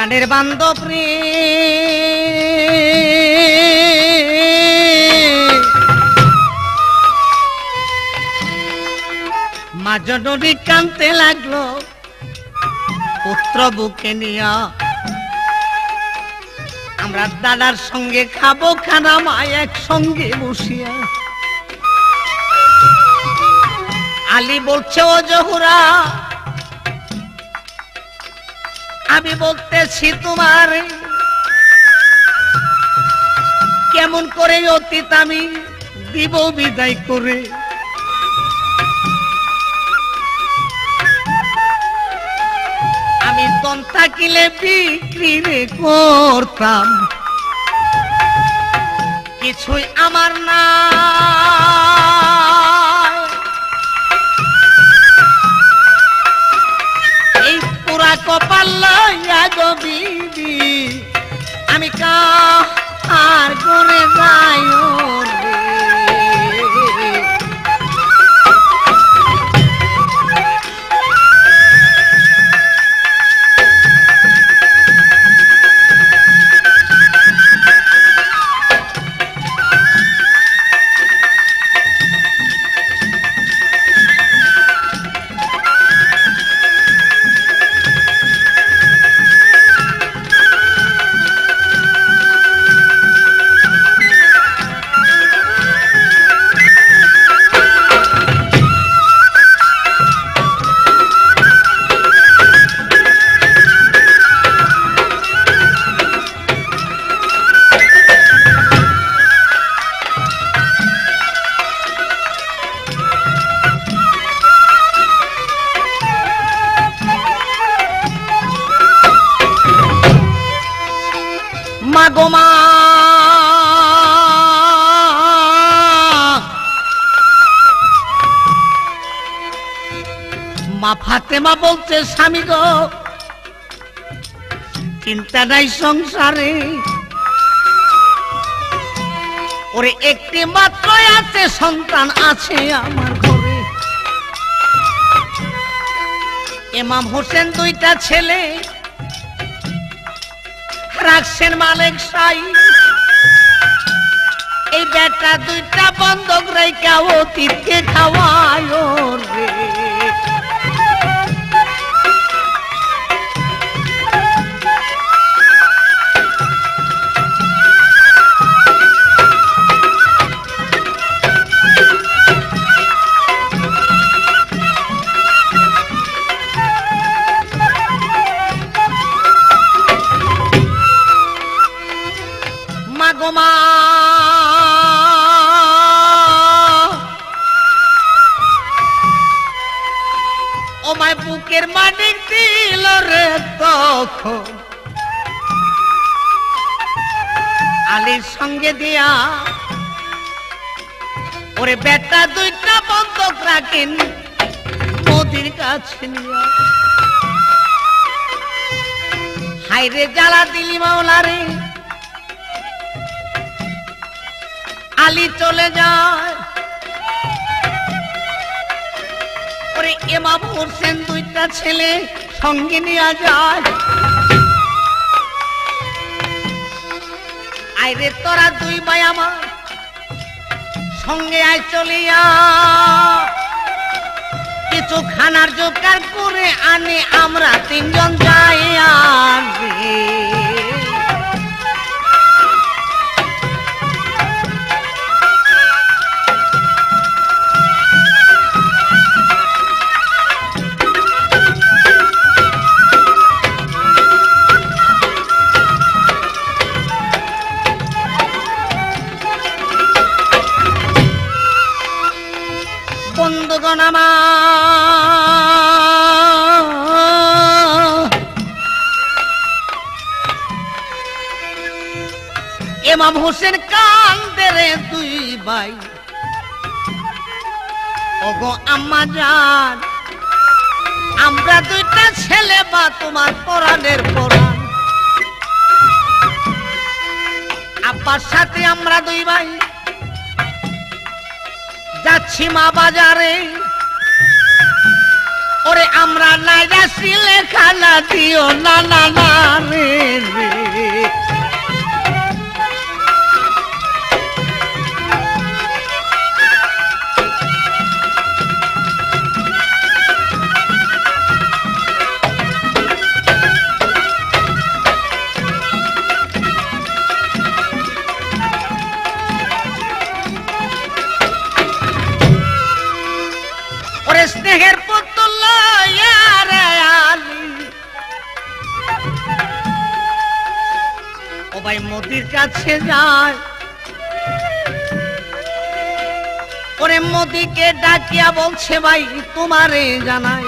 প্রাণের বান্ধব রে মা জননী কাঁদতে লাগলো পুত্র বুকে নিয়া আমরা দাদার সঙ্গে খাবো খানা মা একসঙ্গে বসিয়া আলী বলছে ও জহুরা আমি বলতেছি তোমার কেমন করে অতীত আমি দিব বিদায় করে আমি দন থাকিলে বিক্রি রে করতাম কিছুই আমার না এই পুরা কপাল লইয়া গো বিবি আমি কার করে যাই রে মা ফাতেমা বলছে স্বামী গো চিন্তা নাই সংসারে ওরে একটি মাত্র আছে সন্তান আছে আমার ঘরে ইমাম হোসেন দুইটা ছেলে রাখছেন মালিক সাই এই বেটা দুইটা বন্ধক রেখা অতীতকে খাওয়ায় রে বুকের মানিক দিল রে তখন আলীর সঙ্গে দিয়া ওরে বেটা দুইটা বন্ধক রাখেন মোদির কাছে নিয়া হাইরে জ্বালা দিলি মাওলা রে আলী চলে যায় ওরে ইমাম হোসেন দুইটা ছেলে সঙ্গে নিয়ে যায় আইরে তোরা দুই ভাই আমার সঙ্গে আয় চলিয়া কিছু খানার জোগাড় করে আনে আমরা তিনজন যাই আসবে বন্ধুগণ ইমাম হোসেন কান্দে রে দুই ভাই ওগো আম্মা জান আমরা দুইটা ছেলে বা তোমার পরাণের পরাণ আব্বার সাথে আমরা দুই ভাই যাচ্ছি মা বাজারে ওরে আমরা নাইরা সিলে খানা দিও না না না রে রে। ওরে স্নেহের পুতুল রে আলী ও ভাই মোদির কাছে যায় ওরে মোদিকে ডাকিয়া বলছে ভাই তোমারে জানাই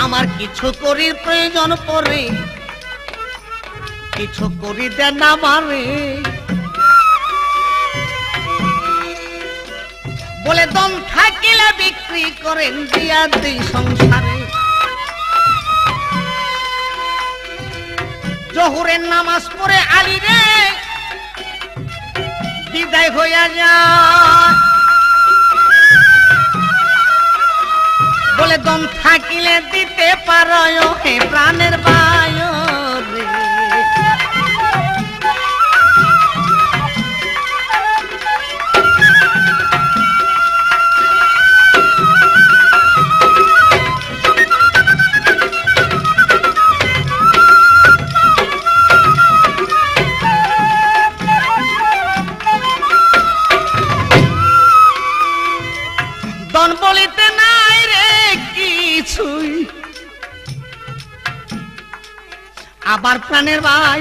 আমার কিছু করির প্রয়োজন পড়ে কিছু করি দেন না মারে বলে দম থাকিলে বিক্রি করেন দিয়া দিই সংসারে জোহরের নামাজ পড়ে আলী রে বিদায় হইয়া যায় বলে দম থাকিলে দিতে পারো হে প্রাণের বায় রে বলিতে নাই রে কিছুই আবার প্রাণের ভাই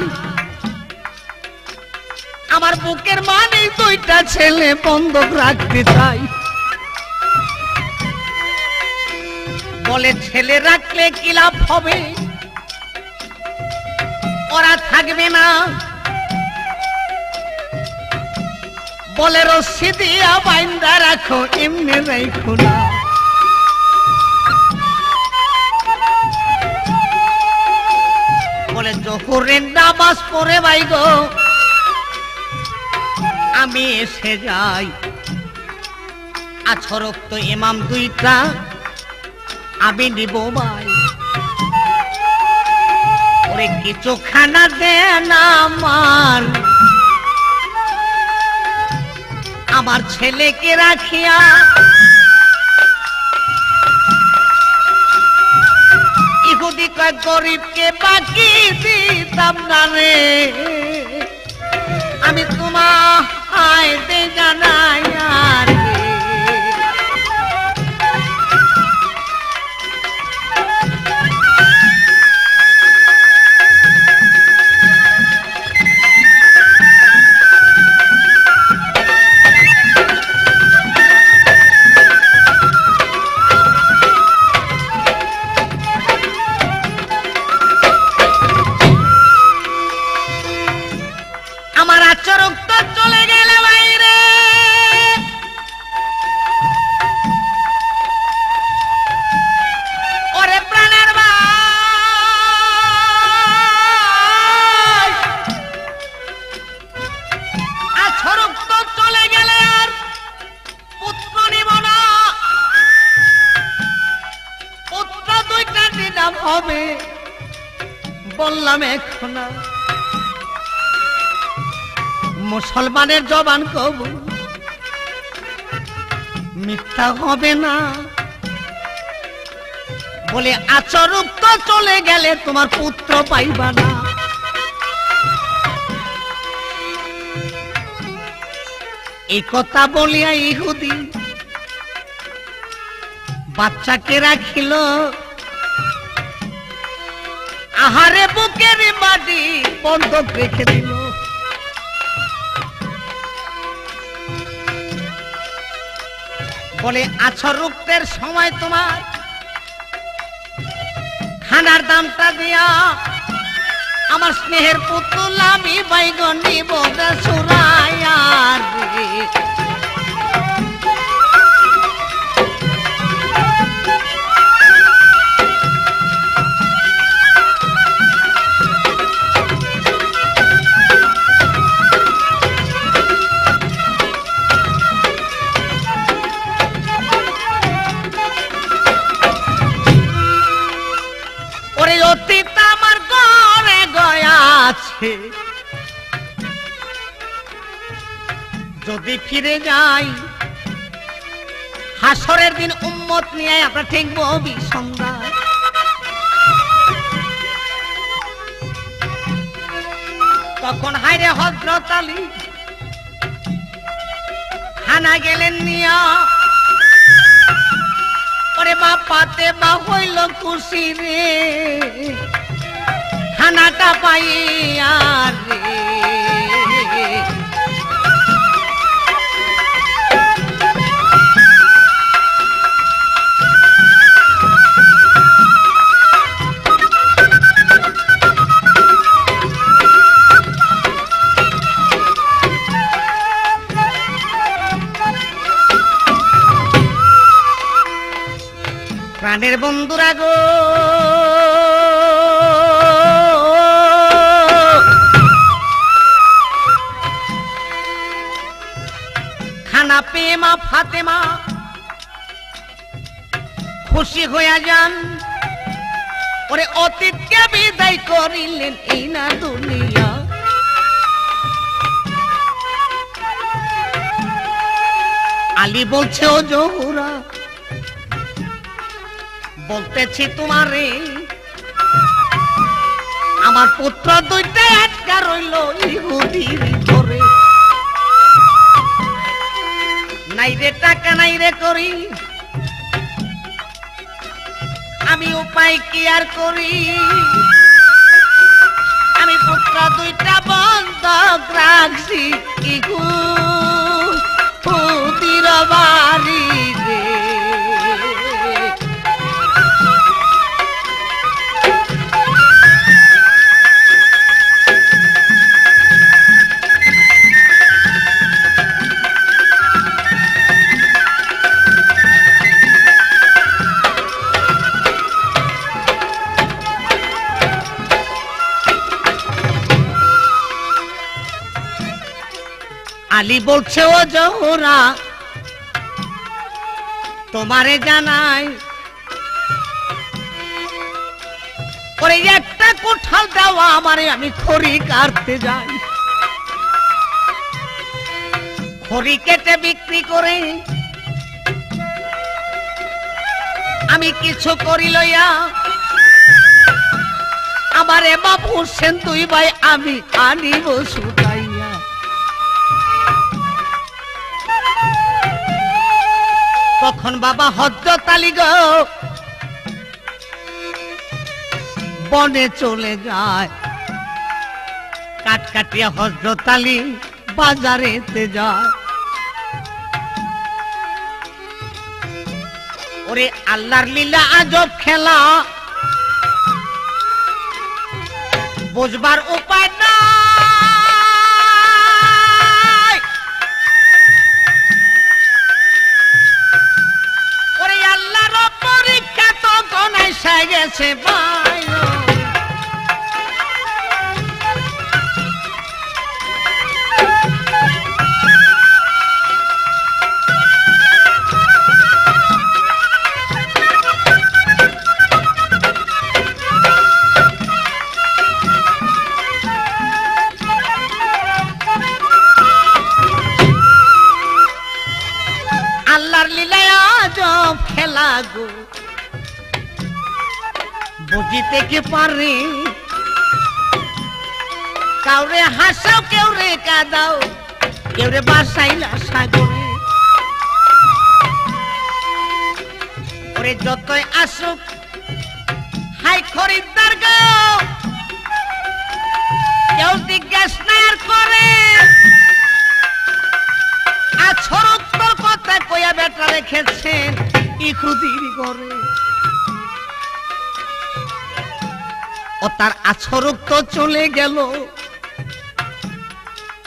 আমার বুকের মানে দুইটা ছেলে বন্ধক রাখতে চাই বলে ছেলে রাখলে কি লাভ হবে ওরা থাকবে না বলে রশি দিয়া বাইন্দা রাখো এমনি রাখো না বলে জোহরের নামাজ পড়ে ভাই গো আমি এসে যাই আছরক তো ইমাম দুইটা আমি নিব ভাই ওরে কিছু খানা দেন আমার ছেলেকে রাখিয়া ইহুদি কয় গরিবকে বাকি দিতাম না রে আমি তোমায় জানাই আর আমার আচরক তো চলে গেলে বাইরে ওরে প্রাণের ভাই আচরক তো চলে গেলে আর পুত্র নিব না পুত্র দুইটা দিলাম হবে বললাম এখন মুসলমানের জবান কবু মিথ্যা হবে না বলে আচরক তো চলে গেলে তোমার পুত্র পাইবা না এই কথা বলিয়া ইহুদি বাচ্চাকে রাখিল আহারে বুকের মাটি বন্ধক রেখে দিল বলে আছরুক্তের সময় তোমার খানার দামটা দিয়া আমার স্নেহের পুতুল আমি বাইগন নিব সুরায়ার মাঠে যদি ফিরে যাই হাসরের দিন উম্মত নিয়ে আমরা ঠেকবো বিসন্ধায়। তখন হায়রে হযরত আলী খানা গেলেন নিয়া, ওরে বাপাতে বা হইল খুশি রে খানাটা পাইয়া রে। প্রাণের বন্ধুরা গো, খানা পেয়ে মা ফাতেমা খুশি হইয়া যান। ওরে অতীতকে বিদায় করিলেন এই না দুনিয়া। আলী বলছে ও জহুরা বলতেছি তোমারে, আমার পুত্র দুইটা আটকা রইল ইহুদির ঘরে। নাই রে টাকা নাই রে করি, আমি উপায় কি আর করি। আমি পুত্র দুইটা বন্ধক রাখছি ইহুদির বাড়ি রে। আলী বলছে ও জহুরা তোমারে জানাই, ওরে একটা কোঠাল দেওয়া আমারে, আমি খড়ি কাটতে যাই। খড়ি কেটে বিক্রি করে আমি কিছু করি লইয়া, আমারে বাপ হোসেন দুই ভাই আমি আনিব ছুটাইয়া। তখন বাবা হযরত আলী গো বনে চলে যায়, কাট কাটিয়া হযরত আলী বাজারেতে যায়। ওরে আল্লাহর লীলা আজব খেলা, বুঝবার উপায় না। গেছে ভাই আল্লাহর লীলায় আজব খেলা গো, বুঝিতে কি পারে। কাউরে হাসাও কেউরে কাঁদাও, কেউরে বাসাইলা সাগরে। ওরে যতই আসুক হাই খরিদ্দার গো, কেউ জিজ্ঞেস না আর করে। আছর উত্তর কথা কইয়া বেটা রেখেছেন ইহুদির ঘরে। ও তার আছরক তো চলে গেল,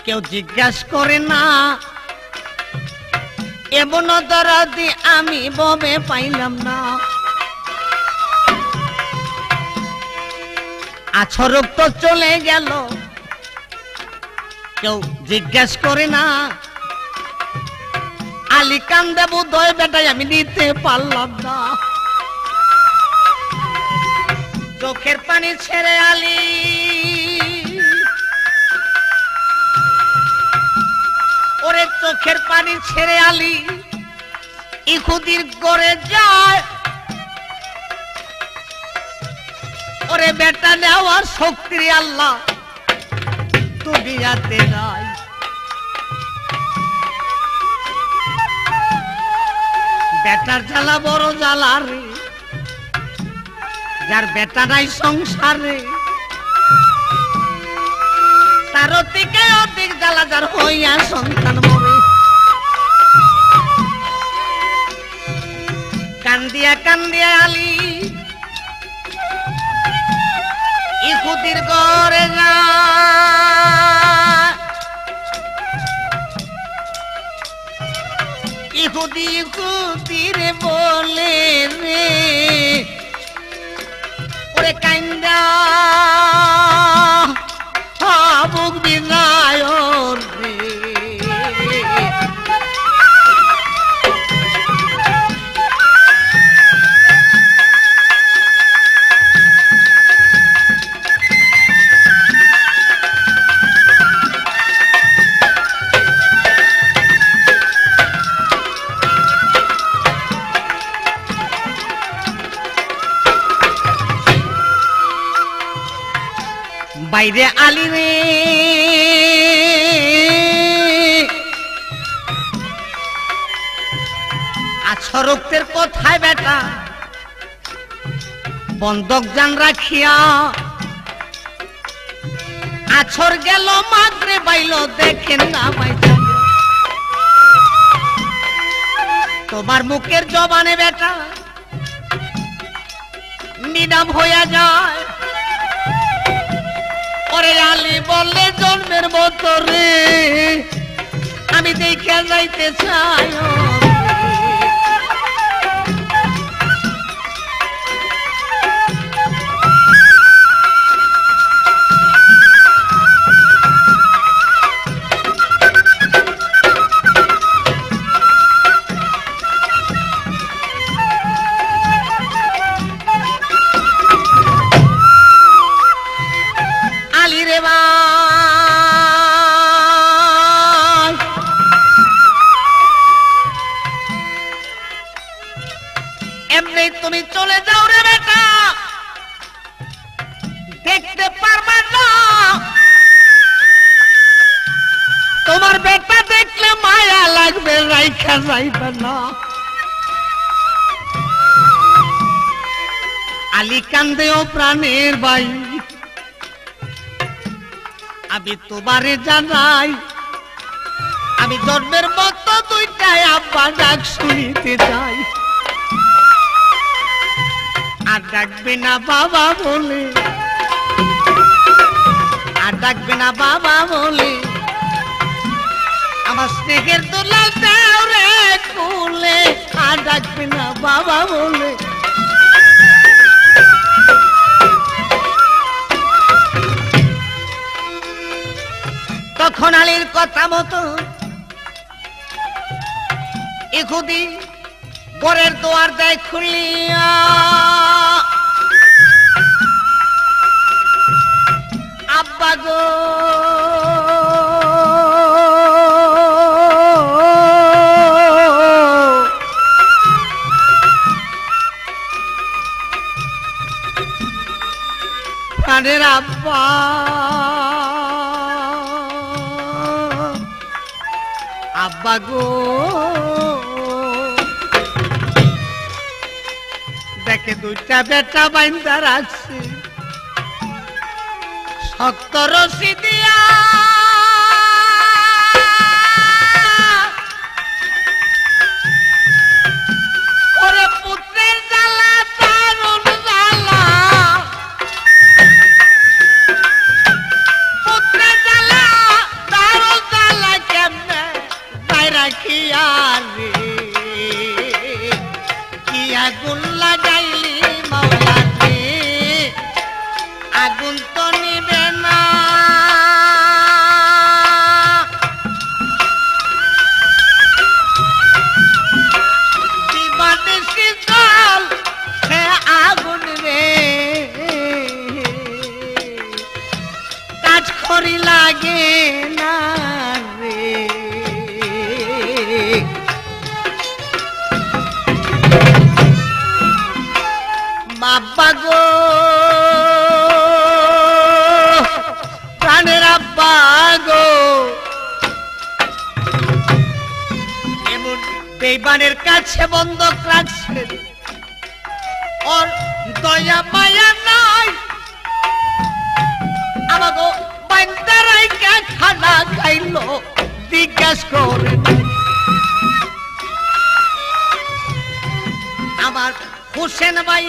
কেউ জিজ্ঞাসা করে না। এমন দরদি আমি ববে পাইলাম না। আছরক তো চলে গেল, কেউ জিজ্ঞাসা করে না। আলী কান্দে বোধহয় বেটাই আমি নিতে পারলাম না। চোখের পানি ছেড়ে আলী চোখের পানি ছেড়ে আলী ইহুদির গড়ে যায়। ওরে বেটা নেওয়ার শক্তি আল্লাহ দুনিয়াতে নাই। বেটার জ্বালা বড় জ্বালা রে, যার বেটা নাই সংসারে তার থেকে অধিক জ্বালা যার হইয়া সন্তান মরে। কান্দিয়া কান্দিয়া আলী ইহুদির ঘরে যায়। ইহুদি ইহুদির বলে রে ওরে কান্দা বুক বিনায় রে। বাইরে আলী রে আছো রক্তের কোথায় বেটা বন্ধক জান রাখিয়া আছর গেল মাগরে বাইল দেখেন না বাইজা। তোমার মুখের জবানে বেটা নিদাম হইয়া যায়। ওরে আলী বললে জন্মের মতো রে আমি দেখে যাইতে চাই। এমনি তুমি চলে যাও রে বেটা দেখতে পারবে না। তোমার বেটা দেখলে মায়া লাগবে রাইখা যাইবে না। আলী কান্দেও প্রাণের ভাই আমি তোমারে জানাই আমি জন্মের মতো দুইটাই আব্বা ডাক শুনিতে চাই। আর ডাকবে না বাবা বলে, আর ডাকবে না বাবা বলে আমার স্নেহের দুলাল দাও রে কুলে। আর ডাকবে না বাবা বলে তখন আলীর কথা মতো ইহুদি ঘরের দুয়ার দেয় খুলিয়া। আব্বা গো প্রাণের আব্বা আব্বা গো দেখে দুইটা বেটা বাইন্দা রাখছে শক্ত রশি দিয়া। ওরে পুত্রের জ্বালা দারুণ জ্বালা, পুত্রের জ্বালা দারুণ জ্বালা কেমনে তাই রাখিয়া রে কি আগুন লাগাইলি মাওলা রে আগুন তো নিবে না। বেঈমানের কাছে বন্ধক রাখছে ওর দয়া মায়া নাই আমাকে বান্দারাই খানা খাইলো জিজ্ঞাস করে আমার হোসেন ভাই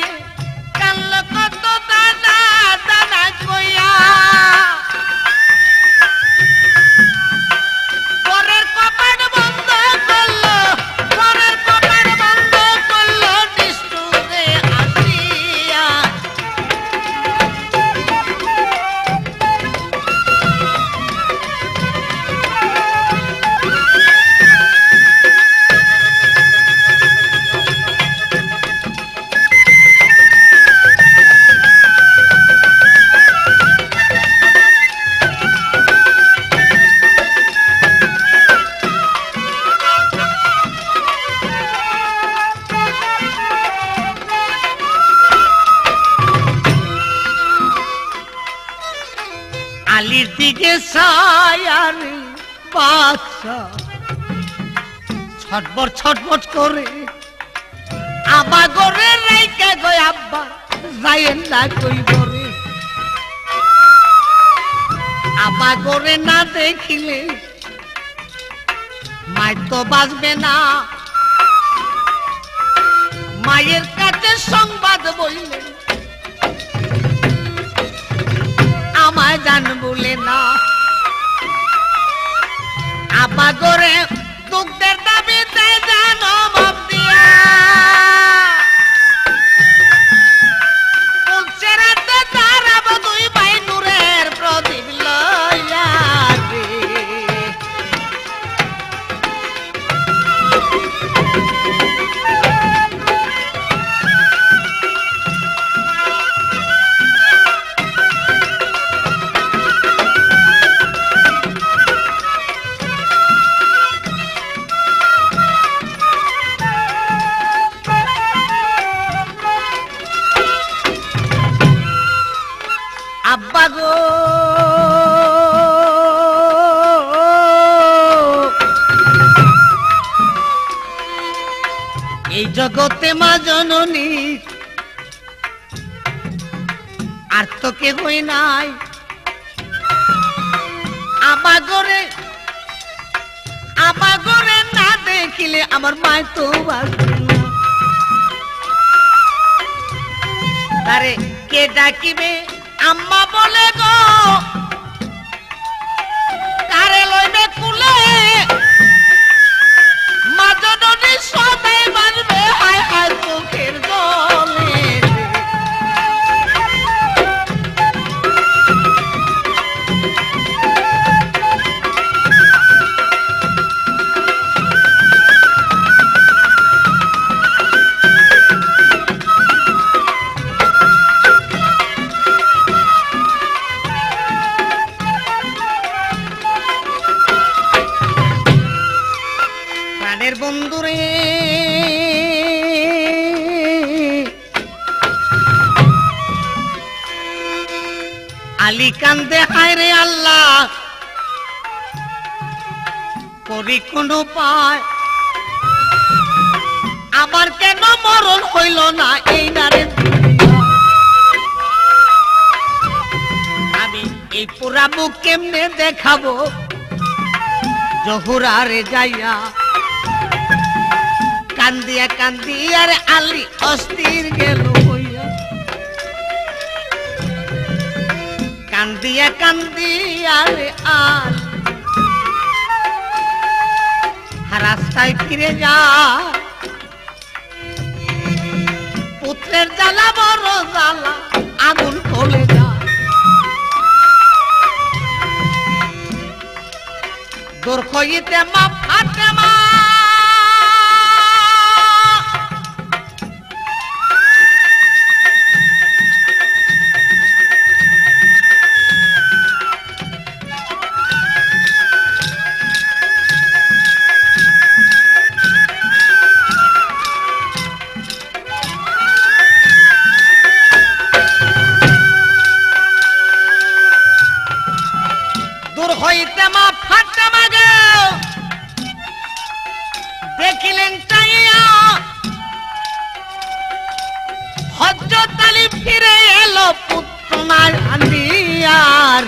কাল কত দাদা দাদা কইয়া পরের কপাট বন্ধ করলো পরের কপাট বন্ধ করলো নিষ্ঠুরে আসিয়া আলির দিকে ছায়ারে বাচ্চা ছটবট করে আবা গরে রাইকা গয় আব্বা যাইয়েন না কই গরে আবা গরে না দেখিলে মাই তো বাঁচবে না মায়ের কাছে সংবাদ বললেন আমায় জান বলে না আবা গরে দুঃখের দাবিতে জানো বাপ দিয়া বলছে রাতে তারাব দুই ভাই নূরের প্রদীপ লইয়া রে আব্বা গো এই জগতে মা জননী আর তো কেহই নাই আব্বা গরে না দেখিলে আমার মায় তো বাঁচবে না আরে কে ডাকিবে আম্মা বলে গো কারে লইবে কুলে মা জননী সদাই বাঁচবে হায় হায় চোখের জলে বন্ধুরে আলী কান্দে হায় রে আল্লাহ করি কোন পায় আবার কেন মরণ হইল না এই নারে আমি এই পুরা মুখ কেমনে দেখাবো জহুরারে যাইয়া কান্দিয়া কান্দিয়া রে আলী অস্থির গেল হইয়া কান্দিয়া কান্দিয়া রে আলী রাস্তায় ফিরে যা পুত্রের জ্বালা বড় জ্বালা আগুন ফলে যা দূর হইতে মা ফাটে মা ফিরে এলো পুত্র না আনিয়ার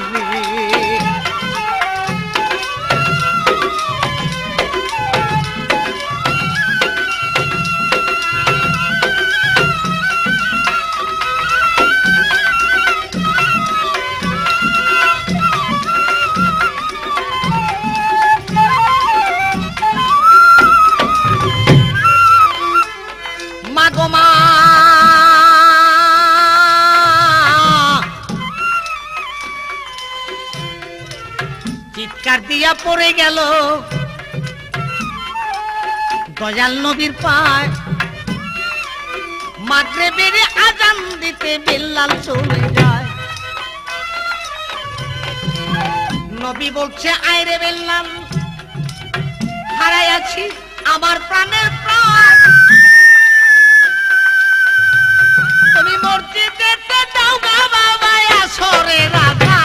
চিৎকার দিয়া পড়ে গেল দয়াল নবীর পায় মাগরিবের আজান দিতে বিল্লাল চলে যায় নবী বলছে আইরে বিল্লাল হারাই আছি আমার প্রাণের প্রাণ তুমি মসজিদে যাও গা বাবা আসরে রাধা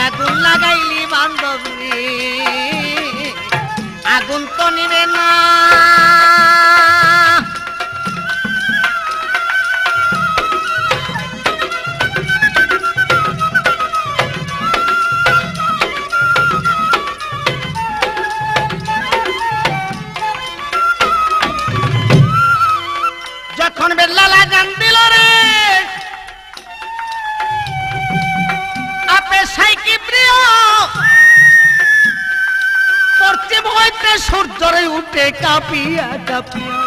আগুন লাগাইলি বান্ধব রে আগুন তো নিবে না যখন বেল্লাল আজান দিল রে পশ্চিম হইতে সূর্যরে উঠে কাঁপিয়া কাঁপিয়া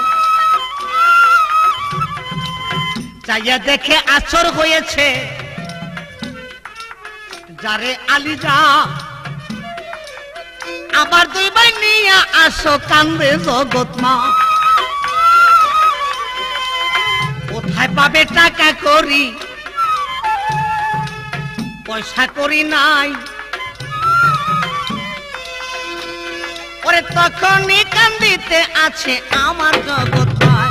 চাইয়া দেখে আছর হয়েছে যারে আলিজা আবার দুই ভাই নিয়ে আসো কান্দে জগৎ মা কোথায় পাবে টাকা করি পয়সা করি নাই ওরে তখনই কান্দিতে আছে আমার জগৎ ভাই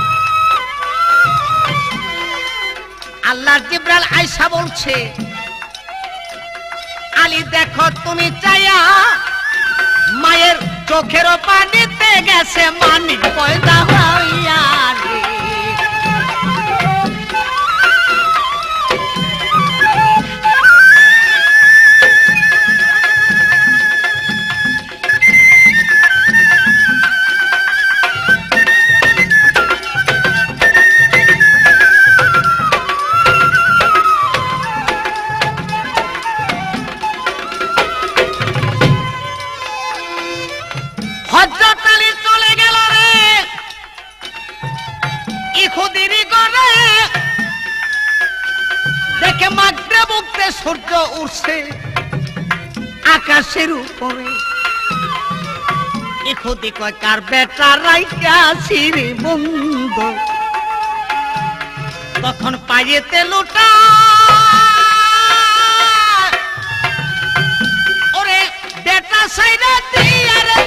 আল্লাহ জিবরাইল আয়েশা বলছে আলী দেখো তুমি চাইয়া মায়ের চোখের পানিতে গেছে মানিক পয়দা হইয়া রে হযরত আলী চলে গেল রে ইহুদিরি ঘরে দেখে মাগরিব উঠতে সূর্য উঠছে আকাশের উপরে ইহুদি কয় কার বেটা রাইকা ছিরে বন্ধু তখন পায়েতে লুটা ওরে বেটা সাইরা দিয়া রে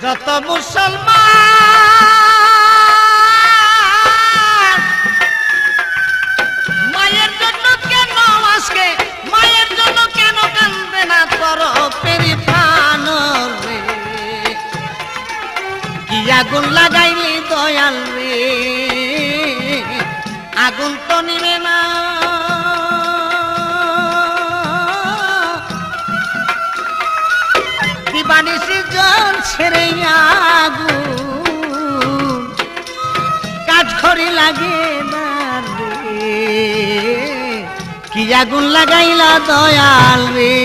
যত মুসলমান মায়ের জন্য কেন আজকে মায়ের জন্য কেন কান্দে না তোর পেরি প্রাণ রে কি আগুন লাগাইলি দয়াল রে আগুন তো নিবে না দিবানিসি জ্বলছে রে আগুন কাঠখড়ি লাগে না রে কি আগুন লাগাইলা দয়াল রে